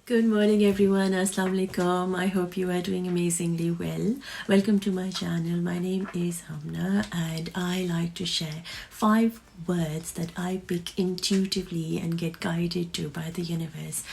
Good morning everyone. Assalamu alaikum. I hope you are doing amazingly well. Welcome to my channel. My name is HUMNA and I like to share 5 words that I pick intuitively and get guided to by the universe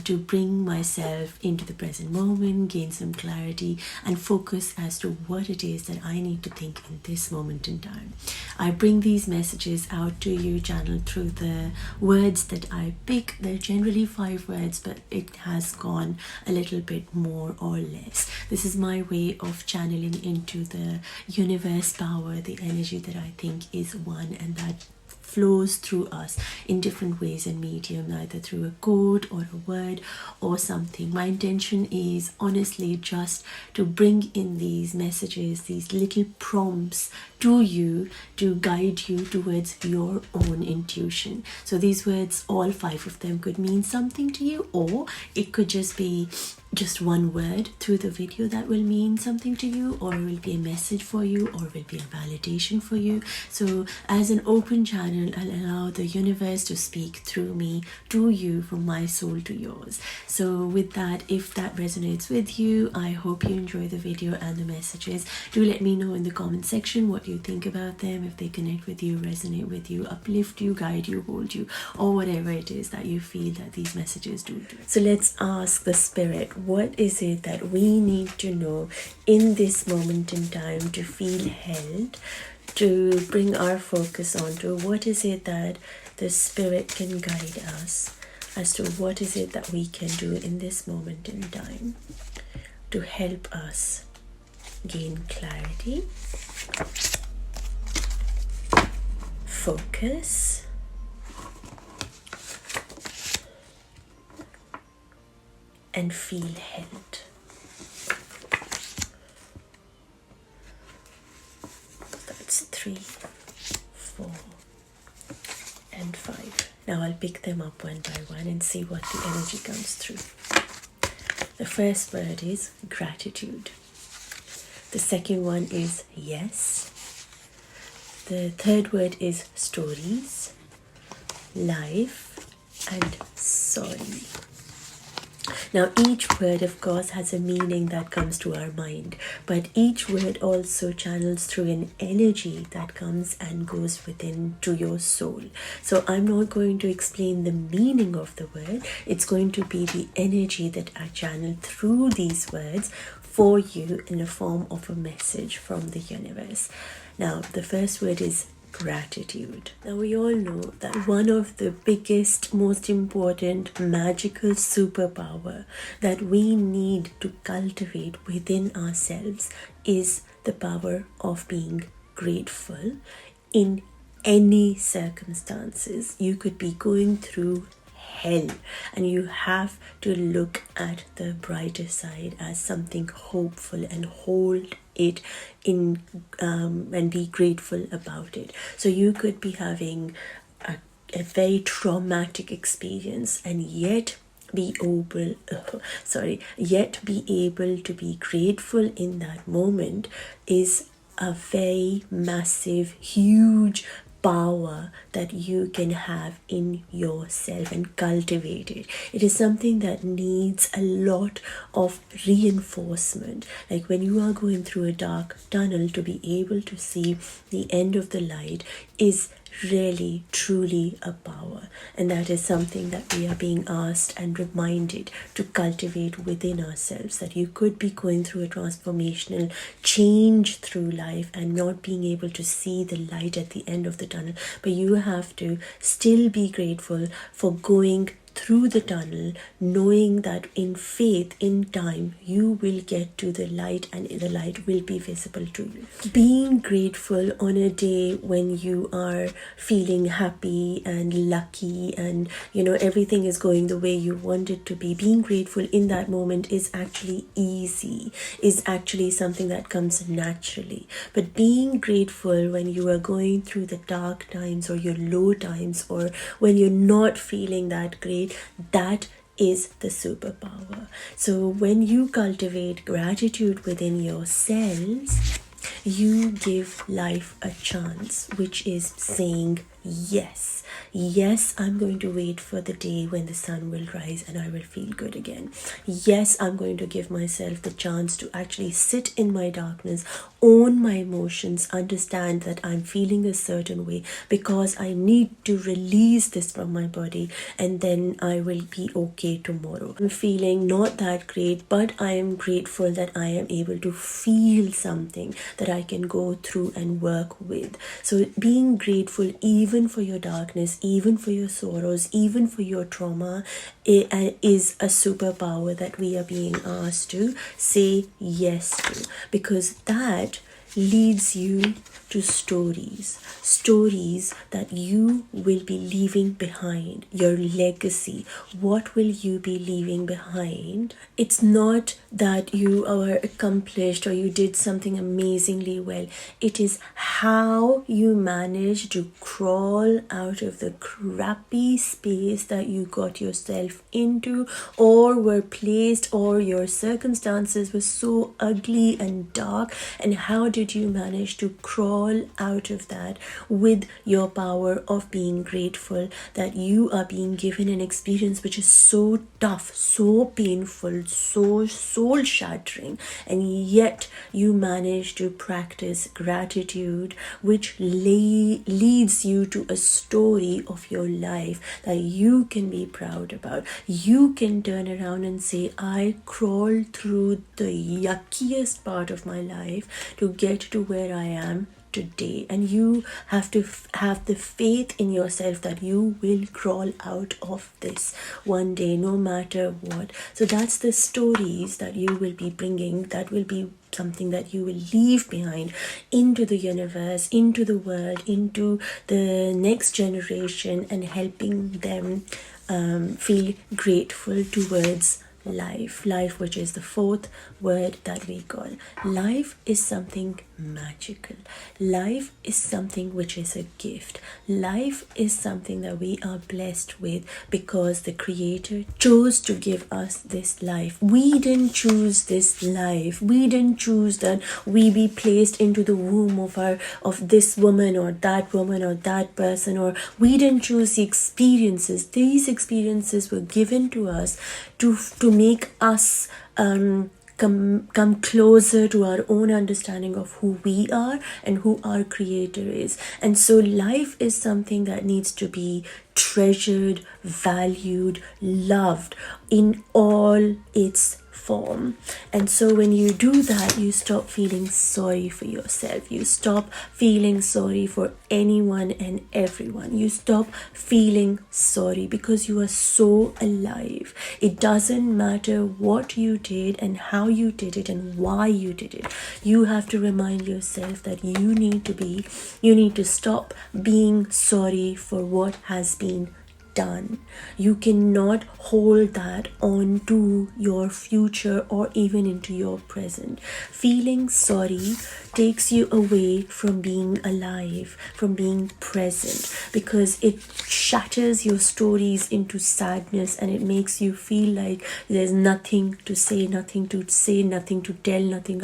to bring myself into the present moment, gain some clarity and focus as to what it is that I need to think in this moment in time. I bring these messages out to you channeled through the words that I pick. They're generally 5 words, but it has gone a little bit more or less. This is my way of channeling into the universe power, the energy that I think is one and that flows through us in different ways and medium, either through a quote or a word or something. My intention is honestly just to bring in these messages, these little prompts to you to guide you towards your own intuition. So these words, all 5 of them, could mean something to you, or it could just be just one word through the video that will mean something to you, or will be a message for you, or will be a validation for you. So as an open channel, I'll allow the universe to speak through me to you, from my soul to yours. So with that, if that resonates with you, I hope you enjoy the video and the messages. Do let me know in the comment section what you think about them, if they connect with you, resonate with you, uplift you, guide you, hold you, or whatever it is that you feel that these messages do. So let's ask the spirit, what is it that we need to know in this moment in time to feel held, to bring our focus onto? What is it that the spirit can guide us as to what is it that we can do in this moment in time to help us gain clarity, focus, and feel held. That's 3, 4, and 5. Now I'll pick them up one by one and see what the energy comes through. The first word is gratitude. The second one is yes. The third word is stories, life, and sorry. Now each word of course has a meaning that comes to our mind, but each word also channels through an energy that comes and goes within to your soul. So I'm not going to explain the meaning of the word. It's going to be the energy that I channel through these words for you in the form of a message from the universe. Now the first word is gratitude. Now we all know that one of the biggest, most important magical superpower that we need to cultivate within ourselves is the power of being grateful in any circumstances. You could be going through hell and you have to look at the brighter side as something hopeful and hold it in and be grateful about it. So you could be having a very traumatic experience and yet be able to be grateful in that moment is a very massive, huge power that you can have in yourself and cultivate it. It is something that needs a lot of reinforcement. Like when you are going through a dark tunnel, to be able to see the end of the light is really truly a power, and that is something that we are being asked and reminded to cultivate within ourselves, that you could be going through a transformational change through life and not being able to see the light at the end of the tunnel, but you have to still be grateful for going through the tunnel, knowing that in faith, in time, you will get to the light and the light will be visible to you. Being grateful on a day when you are feeling happy and lucky and everything is going the way you want it to be, being grateful in that moment is actually easy, is actually something that comes naturally. But being grateful when you are going through the dark times or your low times, or when you're not feeling that great, that is the superpower. So when you cultivate gratitude within yourselves, you give life a chance, which is saying yes. Yes, I'm going to wait for the day when the sun will rise and I will feel good again. Yes, I'm going to give myself the chance to actually sit in my darkness, own my emotions, understand that I'm feeling a certain way because I need to release this from my body, and then I will be okay tomorrow. I'm feeling not that great, but I am grateful that I am able to feel something that I can go through and work with. So being grateful even for your darkness, even for your sorrows, even for your trauma, is a superpower that we are being asked to say yes to, because that leads you to stories that you will be leaving behind, your legacy. What will you be leaving behind? It's not that you are accomplished or you did something amazingly well. It is how you managed to crawl out of the crappy space that you got yourself into, or were placed, or your circumstances were so ugly and dark, and how did you manage to crawl out of that with your power of being grateful that you are being given an experience which is so tough, so painful, so soul shattering, and yet you manage to practice gratitude, which leads you to a story of your life that you can be proud about. You can turn around and say, I crawled through the yuckiest part of my life to get to where I am today. And you have to have the faith in yourself that you will crawl out of this one day, no matter what. So that's the stories that you will be bringing, that will be something that you will leave behind into the universe, into the world, into the next generation, and helping them feel grateful towards life, which is the fourth word that we call. Life is something magical. Life is something which is a gift. Life is something that we are blessed with because the Creator chose to give us this life. We didn't choose this life. We didn't choose that we be placed into the womb of this woman or that person, or we didn't choose the experiences. These experiences were given to us to make us come closer to our own understanding of who we are and who our Creator is. And so life is something that needs to be treasured, valued, loved in all its form. And so when you do that, you stop feeling sorry for yourself. You stop feeling sorry for anyone and everyone. You stop feeling sorry because you are so alive. It doesn't matter what you did and how you did it and why you did it. You have to remind yourself that you need to stop being sorry for what has been done. You cannot hold that on to your future or even into your present. Feeling sorry takes you away from being alive, from being present, because it shatters your stories into sadness, and it makes you feel like there's nothing to say, nothing to tell, nothing.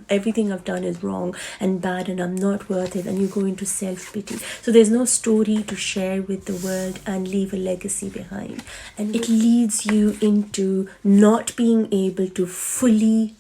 Everything I've done is wrong and bad, and I'm not worth it, and you go into self-pity. So there's no story to share with the world and leave a legacy behind, and it leads you into not being able to fully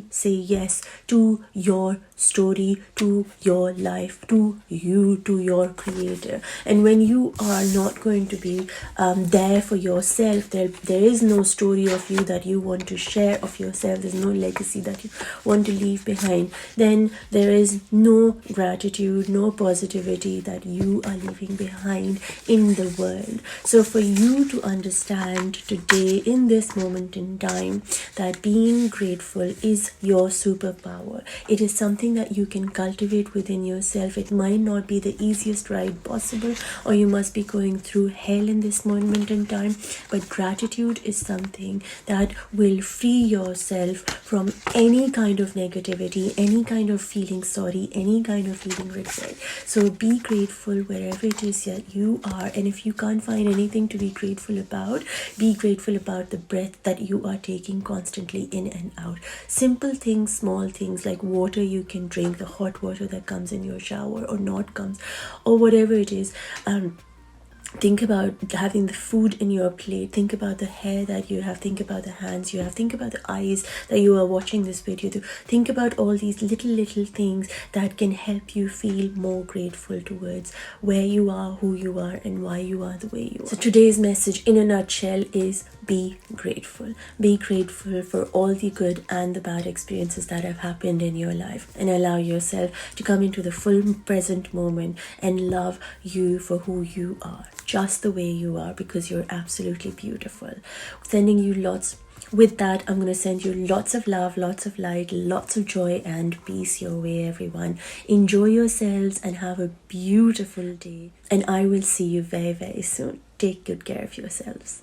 say yes to your story, to your life, to you, to your Creator. And when you are not going to be there for yourself, there is no story of you that you want to share of yourself, there's no legacy that you want to leave behind, then there is no gratitude, no positivity that you are leaving behind in the world. So for you to understand today, in this moment in time, that being grateful is your superpower. It is something that you can cultivate within yourself. It might not be the easiest ride possible, or you must be going through hell in this moment in time, but gratitude is something that will free yourself from any kind of negativity, any kind of feeling sorry, any kind of feeling regret. So be grateful wherever it is that you are, and if you can't find anything to be grateful about, be grateful about the breath that you are taking constantly in and out. simple things, small things like water you can drink, the hot water that comes in your shower or not comes, or whatever it is. Think about having the food in your plate. Think about the hair that you have. Think about the hands you have. Think about the eyes that you are watching this video through. Think about all these little things that can help you feel more grateful towards where you are, who you are, and why you are the way you are. So today's message in a nutshell is be grateful. Be grateful for all the good and the bad experiences that have happened in your life, and allow yourself to come into the full present moment and love you for who you are, just the way you are, because you're absolutely beautiful. Sending you lots. With that, I'm going to send you lots of love, lots of light, lots of joy and peace your way, everyone. Enjoy yourselves and have a beautiful day. And I will see you very, very soon. Take good care of yourselves.